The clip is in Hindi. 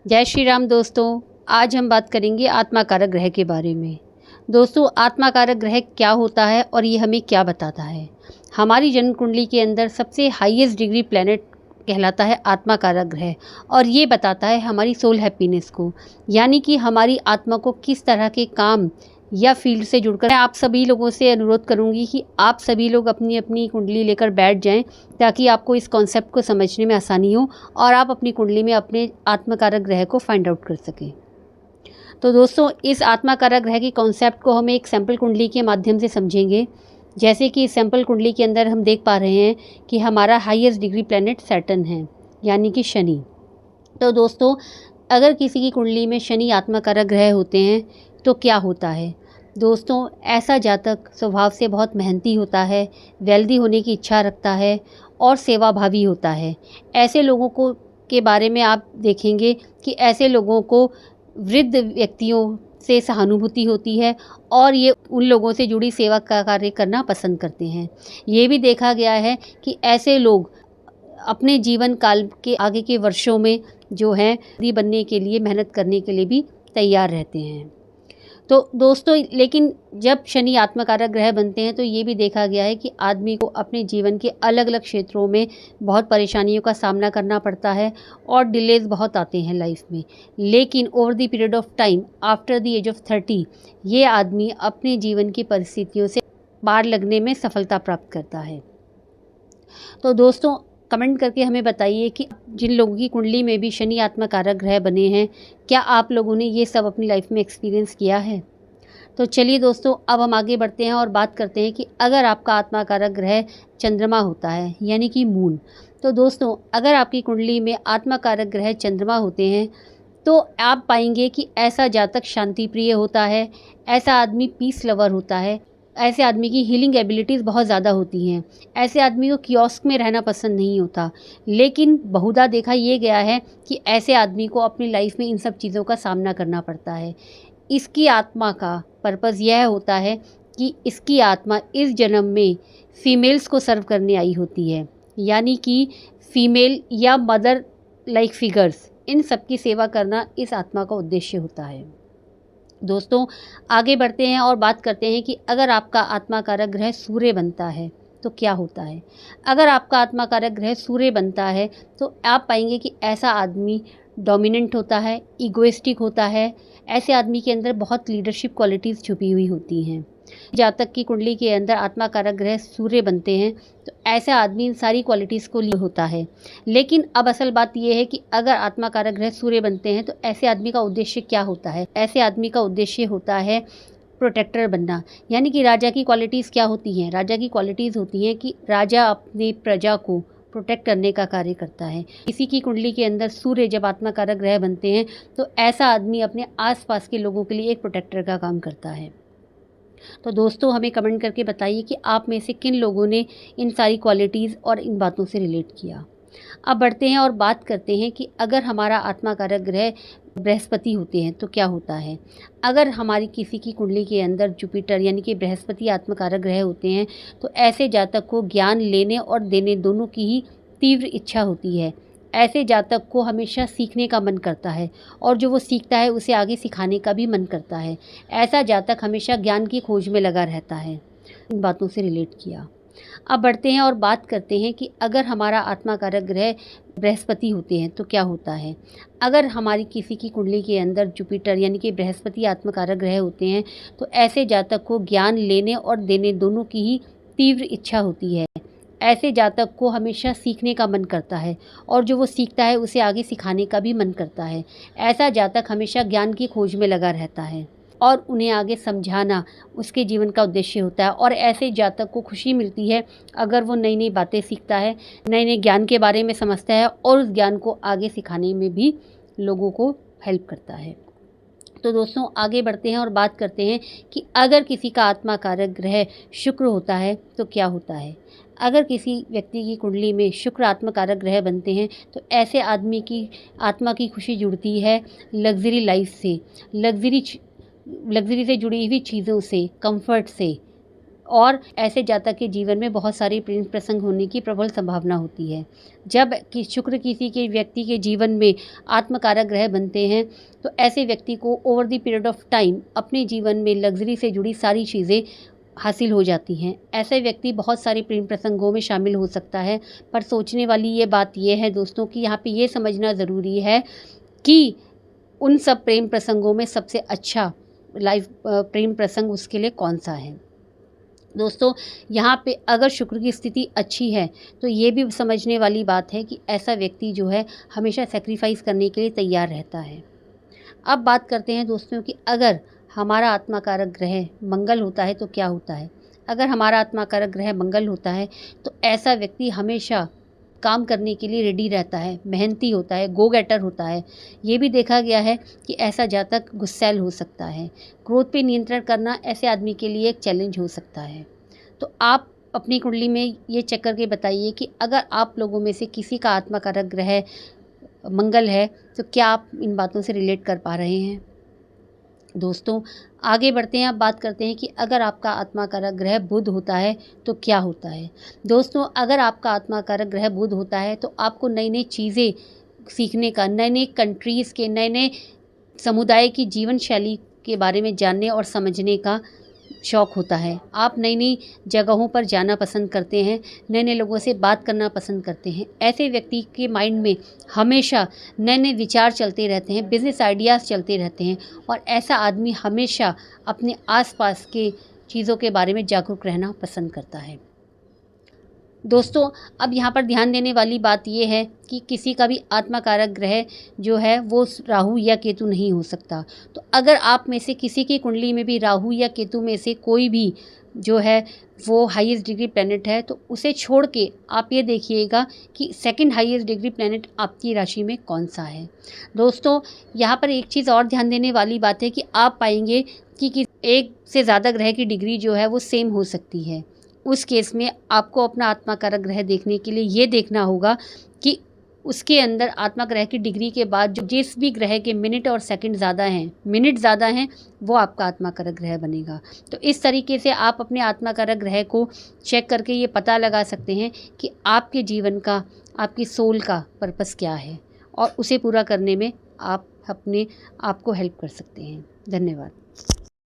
जय श्री राम दोस्तों। आज हम बात करेंगे आत्माकारक ग्रह के बारे में। दोस्तों, आत्माकारक ग्रह क्या होता है और ये हमें क्या बताता है? हमारी जन्म कुंडली के अंदर सबसे हाईएस्ट डिग्री प्लैनेट कहलाता है आत्माकारक ग्रह, और ये बताता है हमारी सोल हैप्पीनेस को, यानी कि हमारी आत्मा को किस तरह के काम या फील्ड से जुड़कर। मैं आप सभी लोगों से अनुरोध करूंगी कि आप सभी लोग अपनी अपनी कुंडली लेकर बैठ जाएं, ताकि आपको इस कॉन्सेप्ट को समझने में आसानी हो और आप अपनी कुंडली में अपने आत्माकारक ग्रह को फाइंड आउट कर सकें। तो दोस्तों, इस आत्माकारक ग्रह के कॉन्सेप्ट को हम एक सैम्पल कुंडली के माध्यम से समझेंगे। जैसे कि इस सैम्पल कुंडली के अंदर हम देख पा रहे हैं कि हमारा हाईएस्ट डिग्री प्लैनेट सैटर्न है, यानी कि शनि। तो दोस्तों, अगर किसी की कुंडली में शनि आत्माकारक ग्रह होते हैं तो क्या होता है? दोस्तों, ऐसा जातक स्वभाव से बहुत मेहनती होता है, वेल्दी होने की इच्छा रखता है और सेवाभावी होता है। ऐसे लोगों को के बारे में आप देखेंगे कि ऐसे लोगों को वृद्ध व्यक्तियों से सहानुभूति होती है और ये उन लोगों से जुड़ी सेवा का कार्य करना पसंद करते हैं। ये भी देखा गया है कि ऐसे लोग अपने जीवन काल के आगे के वर्षों में जो हैं बनने के लिए, मेहनत करने के लिए भी तैयार रहते हैं। तो दोस्तों, लेकिन जब शनि आत्मकारक ग्रह बनते हैं तो ये भी देखा गया है कि आदमी को अपने जीवन के अलग अलग क्षेत्रों में बहुत परेशानियों का सामना करना पड़ता है और डिलेज बहुत आते हैं लाइफ में। लेकिन over the period of time after the age of 30 ये आदमी अपने जीवन की परिस्थितियों से पार लगने में सफलता प्राप्त करता है। तो दोस्तों, कमेंट करके हमें बताइए कि जिन लोगों की कुंडली में भी शनि आत्मकारक ग्रह बने हैं, क्या आप लोगों ने ये सब अपनी लाइफ में एक्सपीरियंस किया है? तो चलिए दोस्तों, अब हम आगे बढ़ते हैं और बात करते हैं कि अगर आपका आत्माकारक ग्रह चंद्रमा होता है, यानी कि मून। तो दोस्तों, अगर आपकी कुंडली में आत्माकारक ग्रह चंद्रमा होते हैं तो आप पाएंगे कि ऐसा जातक शांति प्रिय होता है, ऐसा आदमी पीस लवर होता है, ऐसे आदमी की हीलिंग एबिलिटीज़ बहुत ज़्यादा होती हैं। ऐसे आदमी को कियोस्क में रहना पसंद नहीं होता। लेकिन बहुधा देखा ये गया है कि ऐसे आदमी को अपनी लाइफ में इन सब चीज़ों का सामना करना पड़ता है। इसकी आत्मा का पर्पज़ यह होता है कि इसकी आत्मा इस जन्म में फीमेल्स को सर्व करने आई होती है, यानी कि फीमेल या मदर लाइक फिगर्स, इन सब की सेवा करना इस आत्मा का उद्देश्य होता है। दोस्तों, आगे बढ़ते हैं और बात करते हैं कि अगर आपका आत्माकारक ग्रह सूर्य बनता है तो क्या होता है। अगर आपका आत्माकारक ग्रह सूर्य बनता है तो आप पाएंगे कि ऐसा आदमी डोमिनेंट होता है, इगोइस्टिक होता है। ऐसे आदमी के अंदर बहुत लीडरशिप क्वालिटीज़ छुपी हुई होती हैं। जातक की कुंडली के अंदर आत्माकारक ग्रह सूर्य बनते हैं तो ऐसा आदमी इन सारी क्वालिटीज़ को लिए होता है। लेकिन अब असल बात यह है कि अगर आत्माकारक ग्रह सूर्य बनते हैं तो ऐसे आदमी का उद्देश्य क्या होता है? ऐसे आदमी का उद्देश्य होता है प्रोटेक्टर बनना। यानी कि राजा की क्वालिटीज़ क्या होती हैं? राजा की क्वालिटीज़ होती हैं कि राजा अपनी प्रजा को प्रोटेक्ट करने का कार्य करता है। किसी की कुंडली के अंदर सूर्य जब आत्माकारक ग्रह बनते हैं तो ऐसा आदमी अपने आसपास के लोगों के लिए एक प्रोटेक्टर का काम करता है। तो दोस्तों, हमें कमेंट करके बताइए कि आप में से किन लोगों ने इन सारी क्वालिटीज़ और इन बातों से रिलेट किया। अब बढ़ते हैं और बात करते हैं कि अगर हमारा आत्माकारक ग्रह बृहस्पति होते हैं तो क्या होता है। अगर हमारी किसी की कुंडली के अंदर जुपिटर यानी कि बृहस्पति आत्मकारक ग्रह होते हैं तो ऐसे जातक को ज्ञान लेने और देने दोनों की ही तीव्र इच्छा होती है। ऐसे जातक को हमेशा सीखने का मन करता है और जो वो सीखता है उसे आगे सिखाने का भी मन करता है। ऐसा जातक हमेशा ज्ञान की खोज में लगा रहता है। इन बातों से रिलेट किया। अब बढ़ते हैं और बात करते हैं कि अगर हमारा आत्माकारक ग्रह बृहस्पति होते हैं तो क्या होता है। अगर हमारी किसी की कुंडली के अंदर जुपिटर यानी कि बृहस्पति आत्मकारक ग्रह होते हैं तो ऐसे जातक को ज्ञान लेने और देने दोनों की ही तीव्र इच्छा होती है। ऐसे जातक को हमेशा सीखने का मन करता है और जो वो सीखता है उसे आगे सिखाने का भी मन करता है। ऐसा जातक हमेशा ज्ञान की खोज में लगा रहता है और उन्हें आगे समझाना उसके जीवन का उद्देश्य होता है। और ऐसे जातक को खुशी मिलती है अगर वो नई नई बातें सीखता है, नए नए ज्ञान के बारे में समझता है और उस ज्ञान को आगे सिखाने में भी लोगों को हेल्प करता है। तो दोस्तों, आगे बढ़ते हैं और बात करते हैं कि अगर किसी का आत्माकारक ग्रह शुक्र होता है तो क्या होता है। अगर किसी व्यक्ति की कुंडली में शुक्र आत्मकारक ग्रह बनते हैं तो ऐसे आदमी की आत्मा की खुशी जुड़ती है लग्जरी लाइफ से, लग्जरी से जुड़ी हुई चीज़ों से, कंफर्ट से। और ऐसे जातक के जीवन में बहुत सारी प्रेम प्रसंग होने की प्रबल संभावना होती है। जब कि शुक्र किसी के व्यक्ति के जीवन में आत्मकारक ग्रह बनते हैं तो ऐसे व्यक्ति को over the period of time अपने जीवन में लग्जरी से जुड़ी सारी चीज़ें हासिल हो जाती हैं। ऐसे व्यक्ति बहुत सारे प्रेम प्रसंगों में शामिल हो सकता है, पर सोचने वाली ये बात ये है दोस्तों कि यहाँ पे ये समझना ज़रूरी है कि उन सब प्रेम प्रसंगों में सबसे अच्छा लाइफ प्रेम प्रसंग उसके लिए कौन सा है। दोस्तों यहाँ पे अगर शुक्र की स्थिति अच्छी है तो ये भी समझने वाली बात है कि ऐसा व्यक्ति जो है हमेशा सेक्रीफाइस करने के लिए तैयार रहता है। अब बात करते हैं दोस्तों कि अगर हमारा आत्माकारक ग्रह मंगल होता है तो क्या होता है। अगर हमारा आत्माकारक ग्रह मंगल होता है तो ऐसा व्यक्ति हमेशा काम करने के लिए रेडी रहता है, मेहनती होता है, गो गेटर होता है। ये भी देखा गया है कि ऐसा जातक गुस्सैल हो सकता है। क्रोध पे नियंत्रण करना ऐसे आदमी के लिए एक चैलेंज हो सकता है। तो आप अपनी कुंडली में ये चेक करके बताइए कि अगर आप लोगों में से किसी का आत्माकारक ग्रह मंगल है तो क्या आप इन बातों से रिलेट कर पा रहे हैं। दोस्तों आगे बढ़ते हैं, अब बात करते हैं कि अगर आपका आत्माकारक ग्रह बुध होता है तो क्या होता है। दोस्तों अगर आपका आत्माकारक ग्रह बुध होता है तो आपको नई नई चीज़ें सीखने का, नए नए कंट्रीज़ के, नए नए समुदाय की जीवन शैली के बारे में जानने और समझने का शौक़ होता है। आप नई नई जगहों पर जाना पसंद करते हैं, नए नए लोगों से बात करना पसंद करते हैं। ऐसे व्यक्ति के माइंड में हमेशा नए नए विचार चलते रहते हैं, बिज़नेस आइडियाज़ चलते रहते हैं और ऐसा आदमी हमेशा अपने आसपास के चीज़ों के बारे में जागरूक रहना पसंद करता है। दोस्तों अब यहाँ पर ध्यान देने वाली बात ये है कि किसी का भी आत्माकारक ग्रह जो है वो राहु या केतु नहीं हो सकता। तो अगर आप में से किसी की कुंडली में भी राहु या केतु में से कोई भी जो है वो हाईएस्ट डिग्री प्लैनेट है तो उसे छोड़ के आप ये देखिएगा कि सेकंड हाईएस्ट डिग्री प्लैनेट आपकी राशि में कौन सा है। दोस्तों यहाँ पर एक चीज़ और ध्यान देने वाली बात है कि आप पाएंगे कि एक से ज़्यादा ग्रह की डिग्री जो है वो सेम हो सकती है। उस केस में आपको अपना आत्माकारक ग्रह देखने के लिए ये देखना होगा कि उसके अंदर आत्मा ग्रह की डिग्री के बाद जो जिस भी ग्रह के मिनट और सेकंड ज़्यादा हैं वो आपका आत्माकारक ग्रह बनेगा। तो इस तरीके से आप अपने आत्माकारक ग्रह को चेक करके ये पता लगा सकते हैं कि आपके जीवन का, आपकी सोल का पर्पस क्या है और उसे पूरा करने में आप अपने आप को हेल्प कर सकते हैं। धन्यवाद।